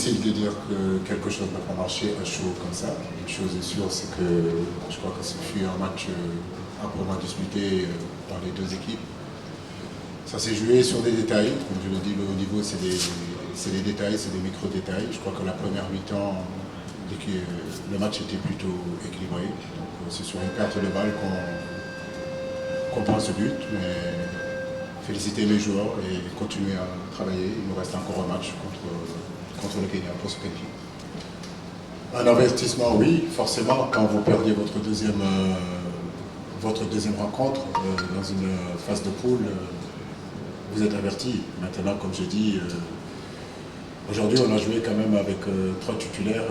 difficile de dire que quelque chose n'a pas marché à chaud comme ça. Une chose est sûre, c'est que je crois que ce fut un match âprement disputé par les deux équipes. Ça s'est joué sur des détails. Comme je le dis, le haut niveau, c'est des détails, c'est des micro-détails. Je crois que la première mi-temps, le match était plutôt équilibré. Donc c'est sur une perte de balle qu'on prend ce but. Mais féliciter les joueurs et continuer à travailler. Il nous reste encore un match contre le Kenya pour se qualifier. Un avertissement, oui, forcément, quand vous perdez votre deuxième rencontre dans une phase de poule, vous êtes averti. Maintenant, comme je dis, aujourd'hui on a joué quand même avec 3 titulaires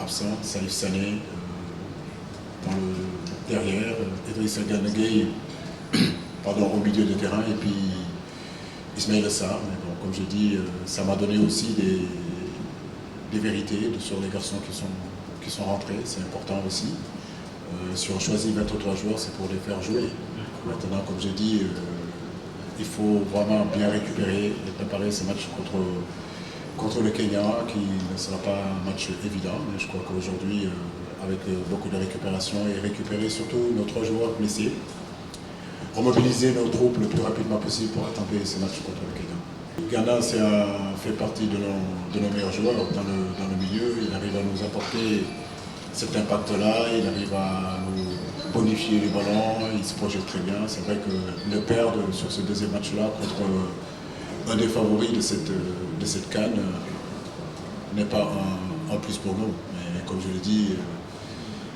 absents, Salif Sané derrière, Idrissa Gana Gueye au milieu de terrain et puis Ismaël Sarr. Mais bon, comme je dis, ça m'a donné aussi des vérités sur les garçons qui sont rentrés, c'est important aussi. Si on choisit 23 joueurs, c'est pour les faire jouer. Maintenant, comme j'ai dit, il faut vraiment bien récupérer et préparer ce match contre le Kenya, qui ne sera pas un match évident. Mais je crois qu'aujourd'hui, avec beaucoup de récupération et récupérer surtout nos 3 joueurs blessés, remobiliser nos troupes le plus rapidement possible pour attenter ce match contre le Kenya. Ghana fait partie de nos meilleurs joueurs dans le milieu. Il arrive à nous apporter cet impact-là, il arrive à nous bonifier les ballons, il se projette très bien. C'est vrai que le perdre sur ce deuxième match-là contre un des favoris de cette CAN n'est pas un plus pour nous. Mais comme je l'ai dit,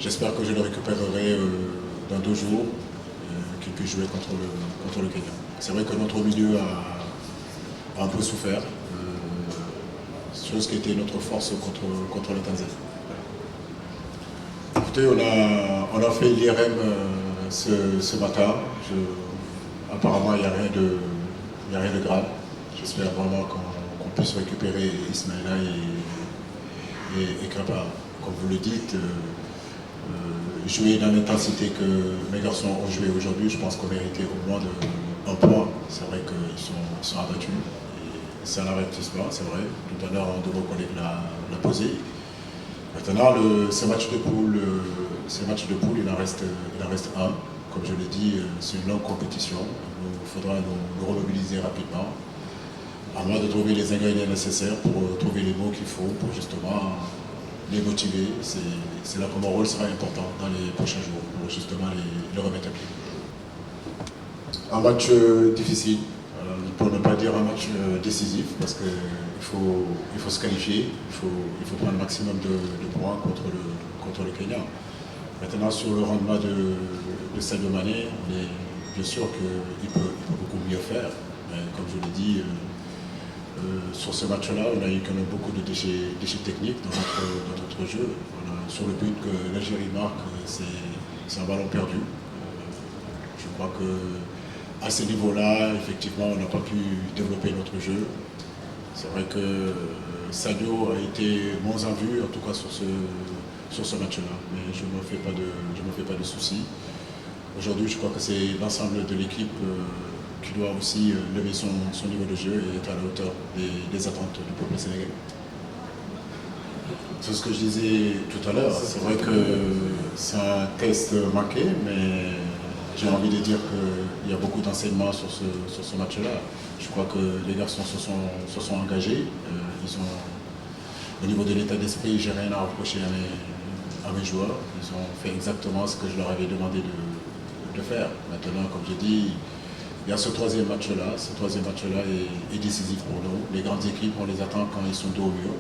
j'espère que je le récupérerai dans 2 jours, qu'il puisse jouer contre le Kenya. C'est vrai que notre milieu a un peu souffert, chose qui était notre force contre la Tanzanie. Écoutez, on a fait l'IRM ce matin. Apparemment, il n'y a rien de grave. J'espère vraiment qu'on puisse récupérer Ismaïla et Krapa. Comme vous le dites, jouer dans l'intensité que mes garçons ont joué aujourd'hui, je pense qu'on méritait au moins un point. C'est vrai qu'ils sont abattus. C'est un avertissement, c'est vrai. Tout à l'heure, un de vos collègues l'a posé. Maintenant, ces matchs de poule, il en reste un. Comme je l'ai dit, c'est une longue compétition. Il faudra nous remobiliser rapidement, à moins de trouver les ingrédients nécessaires pour trouver les mots qu'il faut pour justement les motiver. C'est là que mon rôle sera important dans les prochains jours, pour justement les remettre à pied. Un match difficile, pour ne pas dire un match décisif, parce qu'il faut se qualifier, il faut prendre le maximum de points contre le Kenya. Maintenant, sur le rendement de Sadio Mané, on est bien sûr qu'il peut beaucoup mieux faire. Mais comme je l'ai dit, sur ce match-là, on a eu quand même beaucoup de déchets techniques dans notre jeu. Sur le but que l'Algérie marque, c'est un ballon perdu. Je crois qu'à ce niveau-là, effectivement, on n'a pas pu développer notre jeu. C'est vrai que Sadio a été moins en vue, en tout cas sur ce match-là. Mais je ne me fais pas de soucis. Aujourd'hui, je crois que c'est l'ensemble de l'équipe qui doit aussi lever son niveau de jeu et être à la hauteur des attentes du peuple sénégalais. C'est ce que je disais tout à l'heure. C'est vrai que c'est un test manqué, mais j'ai envie de dire qu'il y a beaucoup d'enseignements sur ce match-là. Je crois que les garçons se sont engagés. Au niveau de l'état d'esprit, j'ai rien à reprocher à mes joueurs. Ils ont fait exactement ce que je leur avais demandé de faire. Maintenant, comme je dis, il y a ce troisième match-là. Ce troisième match-là est décisif pour nous. Les grandes équipes, on les attend quand ils sont dos au mur.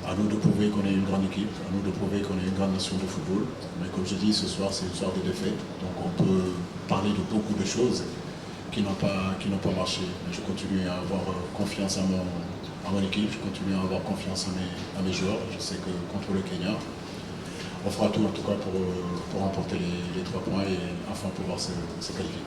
À nous de prouver qu'on est une grande équipe, à nous de prouver qu'on est une grande nation de football. Mais comme je dis, ce soir, c'est une soir de défaite. Donc on peut parler de beaucoup de choses qui n'ont pas marché. Mais je continue à avoir confiance en mon équipe, je continue à avoir confiance en mes joueurs. Je sais que contre le Kenya, on fera tout en tout cas pour remporter les 3 points et enfin pouvoir se qualifier.